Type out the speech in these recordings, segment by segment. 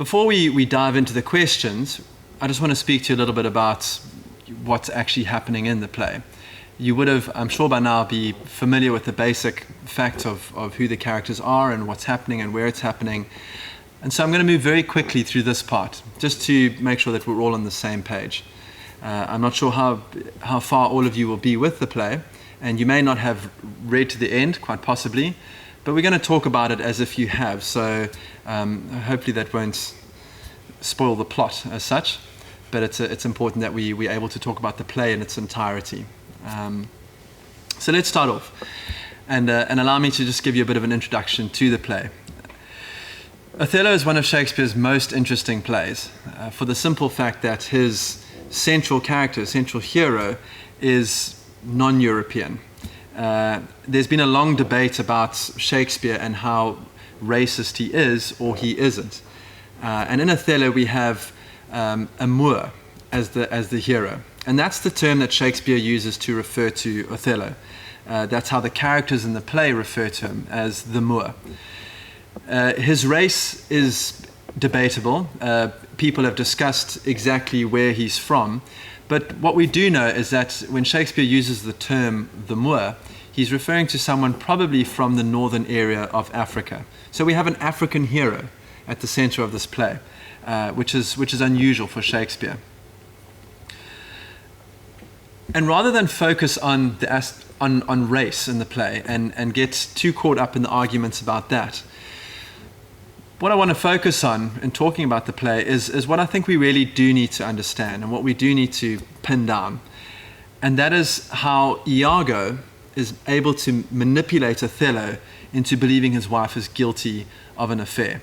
Before we dive into the questions, I just want to speak to you a little bit about what's actually happening in the play. You would have, I'm sure by now, be familiar with the basic fact of who the characters are and what's happening and where it's happening. And so I'm going to move very quickly through this part, just to make sure that we're all on the same page. I'm not sure how far all of you will be with the play, and you may not have read to the end, quite possibly, but we're going to talk about it as if you have, so hopefully that won't spoil the plot as such, but it's important that we're able to talk about the play in its entirety. So let's start off, and allow me to just give you a bit of an introduction to the play. Othello is one of Shakespeare's most interesting plays, for the simple fact that his central character, central hero, is non-European. There's been a long debate about Shakespeare and how racist he is or he isn't. And in Othello we have a Moor as the hero. And that's the term that Shakespeare uses to refer to Othello. That's how the characters in the play refer to him, as the Moor. His race is debatable. People have discussed exactly where he's from. But what we do know is that when Shakespeare uses the term the Moor, he's referring to someone probably from the northern area of Africa. So we have an African hero at the center of this play, which is unusual for Shakespeare. And rather than focus on race in the play and get too caught up in the arguments about that, what I want to focus on in talking about the play is what I think we really do need to understand and what we do need to pin down. And that is how Iago is able to manipulate Othello into believing his wife is guilty of an affair.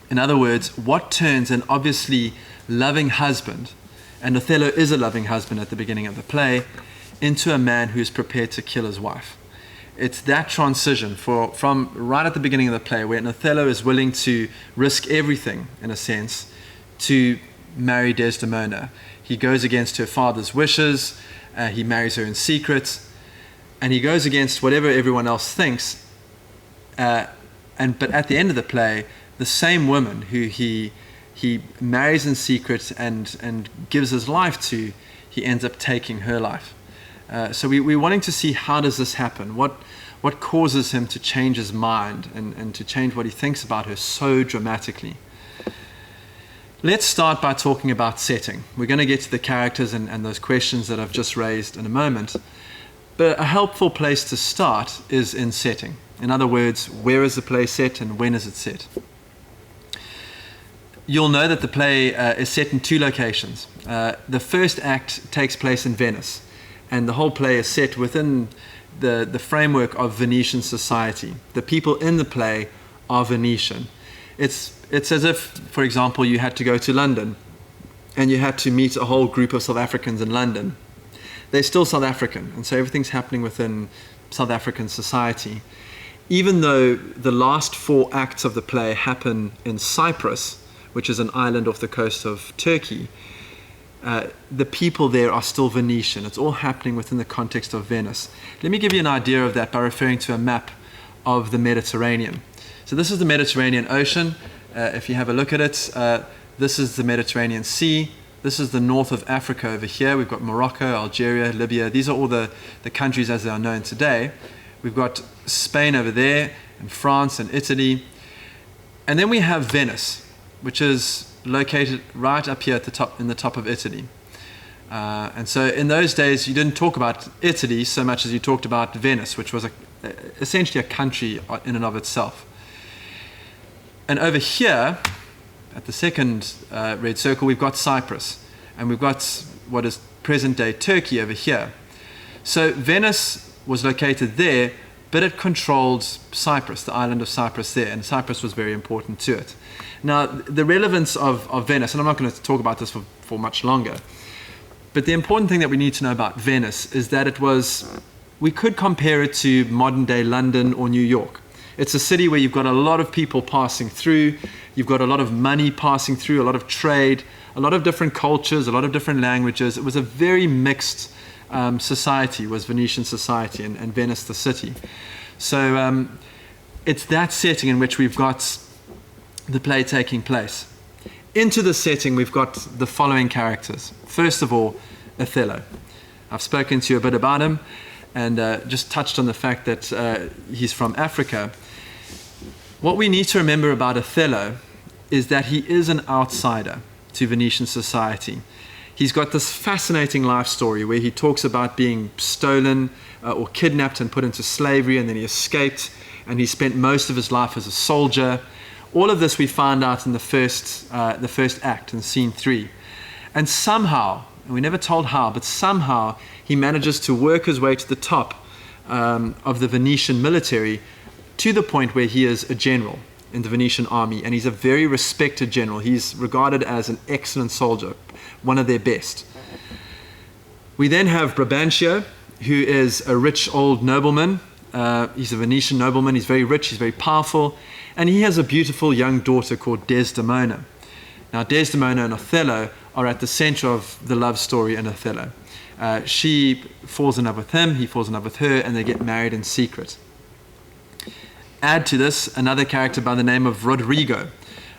In other words, what turns an obviously loving husband, and Othello is a loving husband at the beginning of the play, into a man who is prepared to kill his wife. It's that transition from right at the beginning of the play, where Othello is willing to risk everything, in a sense, to marry Desdemona. He goes against her father's wishes, he marries her in secret, and he goes against whatever everyone else thinks. But at the end of the play, the same woman who he marries in secret and gives his life to, he ends up taking her life. So we're wanting to see, how does this happen? What causes him to change his mind and to change what he thinks about her so dramatically? Let's start by talking about setting. We're going to get to the characters and those questions that I've just raised in a moment. But a helpful place to start is in setting. In other words, where is the play set and when is it set? You'll know that the play is set in two locations. The first act takes place in Venice, and the whole play is set within the framework of Venetian society. The people in the play are Venetian. It's as if, for example, you had to go to London and you had to meet a whole group of South Africans in London. They're still South African, and so everything's happening within South African society. Even though the last four acts of the play happen in Cyprus, which is an island off the coast of Turkey, the people there are still Venetian. It's all happening within the context of Venice. Let me give you an idea of that by referring to a map of the Mediterranean. So this is the Mediterranean Ocean. If you have a look at it, this is the Mediterranean Sea. This is the north of Africa over here. We've got Morocco, Algeria, Libya. These are all the countries as they are known today. We've got Spain over there, and France and Italy. And then we have Venice, which is located right up here at the top, in the top of Italy. And so in those days, you didn't talk about Italy so much as you talked about Venice, which was essentially a country in and of itself. And over here, at the second red circle, we've got Cyprus, and we've got what is present-day Turkey over here. So Venice was located there, but it controlled Cyprus, the island of Cyprus there, and Cyprus was very important to it. Now, the relevance of Venice, and I'm not going to talk about this for much longer, but the important thing that we need to know about Venice is that we could compare it to modern-day London or New York. It's a city where you've got a lot of people passing through, you've got a lot of money passing through, a lot of trade, a lot of different cultures, a lot of different languages. It was a very mixed society, was Venetian society, and Venice the city. So it's that setting in which we've got the play taking place. Into the setting, we've got the following characters. First of all, Othello. I've spoken to you a bit about him and just touched on the fact that he's from Africa. What we need to remember about Othello is that he is an outsider to Venetian society. He's got this fascinating life story where he talks about being stolen or kidnapped and put into slavery, and then he escaped, and he spent most of his life as a soldier. All of this we find out in the first act, in scene 3. And somehow, and we're never told how, but somehow he manages to work his way to the top of the Venetian military, to the point where he is a general in the Venetian army, and he's a very respected general. He's regarded as an excellent soldier, one of their best. We then have Brabantio, who is a rich old nobleman. He's a Venetian nobleman. He's very rich, he's very powerful, and he has a beautiful young daughter called Desdemona. Now, Desdemona and Othello are at the center of the love story in Othello. She falls in love with him, he falls in love with her, and they get married in secret. Add to this another character by the name of Rodrigo.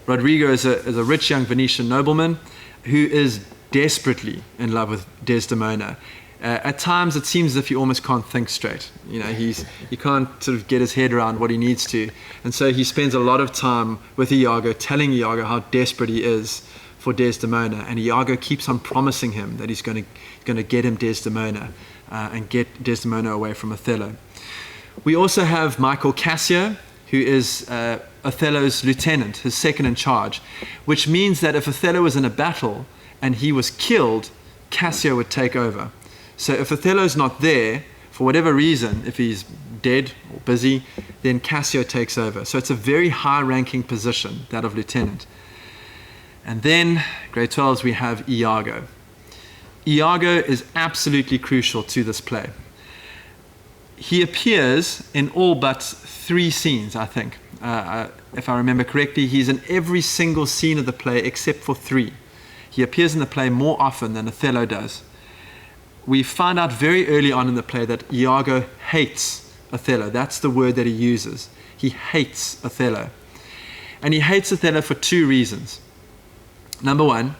Rodrigo is a rich young Venetian nobleman who is desperately in love with Desdemona. At times it seems as if he almost can't think straight. You know, he can't sort of get his head around what he needs to. And so he spends a lot of time with Iago, telling Iago how desperate he is for Desdemona. And Iago keeps on promising him that he's going to get him Desdemona and get Desdemona away from Othello. We also have Michael Cassio, who is Othello's lieutenant, his second in charge, which means that if Othello was in a battle and he was killed, Cassio would take over. So if Othello's not there, for whatever reason, if he's dead or busy, then Cassio takes over. So it's a very high-ranking position, that of lieutenant. And then, grade 12s, we have Iago. Iago is absolutely crucial to this play. He appears in all but 3 scenes, I think. If I remember correctly, he's in every single scene of the play except for 3. He appears in the play more often than Othello does. We find out very early on in the play that Iago hates Othello. That's the word that he uses. He hates Othello. And he hates Othello for 2 reasons. Number 1,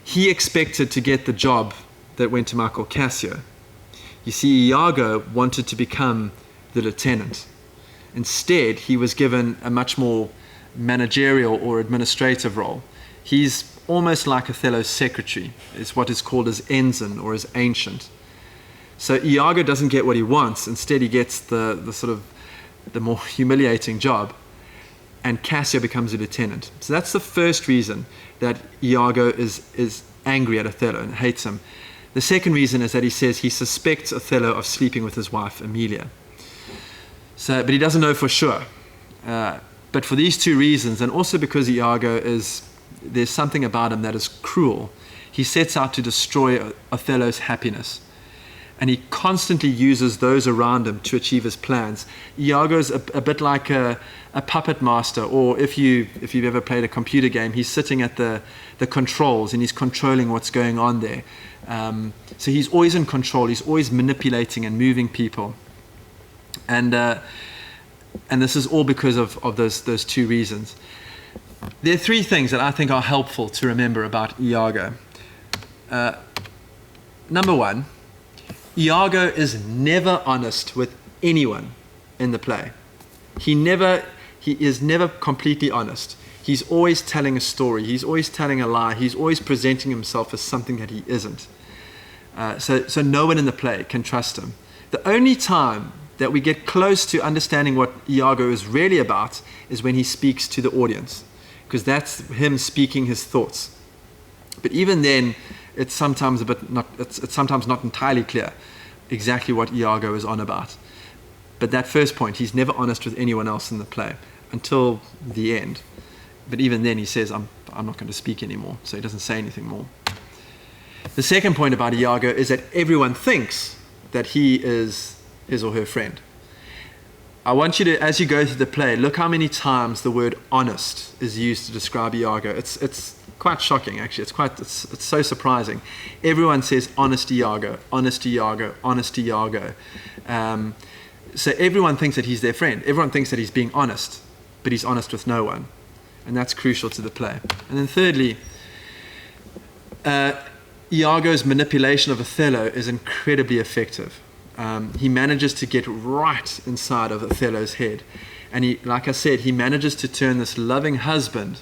he expected to get the job that went to Michael Cassio. You see, Iago wanted to become the lieutenant. Instead, he was given a much more managerial or administrative role. He's almost like Othello's secretary. It's what is called as ensign or as ancient. So Iago doesn't get what he wants. Instead, he gets the sort of the more humiliating job, and Cassio becomes a lieutenant. So that's the first reason that Iago is angry at Othello and hates him. The second reason is that he says he suspects Othello of sleeping with his wife, Emilia. But he doesn't know for sure. But for these 2 reasons, and also because Iago there's something about him that is cruel, he sets out to destroy Othello's happiness. And he constantly uses those around him to achieve his plans. Iago's a bit like a puppet master, or if you've ever played a computer game, he's sitting at the controls and he's controlling what's going on there. So he's always in control. He's always manipulating and moving people. And this is all because of those 2 reasons. There are 3 things that I think are helpful to remember about Iago. Number 1, Iago is never honest with anyone in the play. He is never completely honest. He's always telling a story. He's always telling a lie. He's always presenting himself as something that he isn't. So no one in the play can trust him. The only time that we get close to understanding what Iago is really about is when he speaks to the audience, because that's him speaking his thoughts. But even then, it's sometimes not entirely clear exactly what Iago is on about. But that first point, he's never honest with anyone else in the play until the end. But even then, he says, I'm not going to speak anymore, so he doesn't say anything more. The second point about Iago is that everyone thinks that he is his or her friend. I want you to, as you go through the play, look how many times the word honest is used to describe Iago. It's quite shocking, actually. It's so surprising. Everyone says honest Iago, honest Iago, honest Iago. So everyone thinks that he's their friend. Everyone thinks that he's being honest, but he's honest with no one. And that's crucial to the play. And then thirdly, Iago's manipulation of Othello is incredibly effective. He manages to get right inside of Othello's head. And he, like I said, he manages to turn this loving husband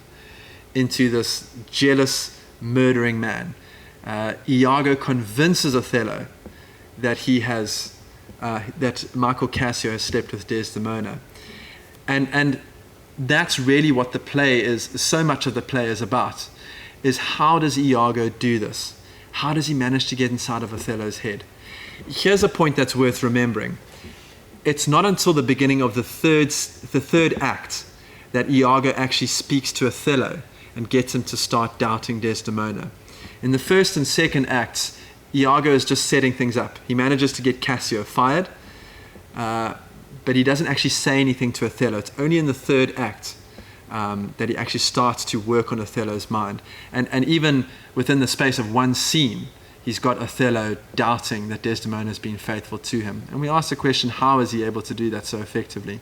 into this jealous, murdering man. Iago convinces Othello that that Michael Cassio has slept with Desdemona. And that's really what the play is, so much of the play is about, is how does Iago do this? How does he manage to get inside of Othello's head? Here's a point that's worth remembering. It's not until the beginning of the third act that Iago actually speaks to Othello and gets him to start doubting Desdemona. In the first and second acts, Iago is just setting things up. He manages to get Cassio fired, but he doesn't actually say anything to Othello. It's only in the third act that he actually starts to work on Othello's mind. And even within the space of one scene, he's got Othello doubting that Desdemona has been faithful to him. And we ask the question, how is he able to do that so effectively?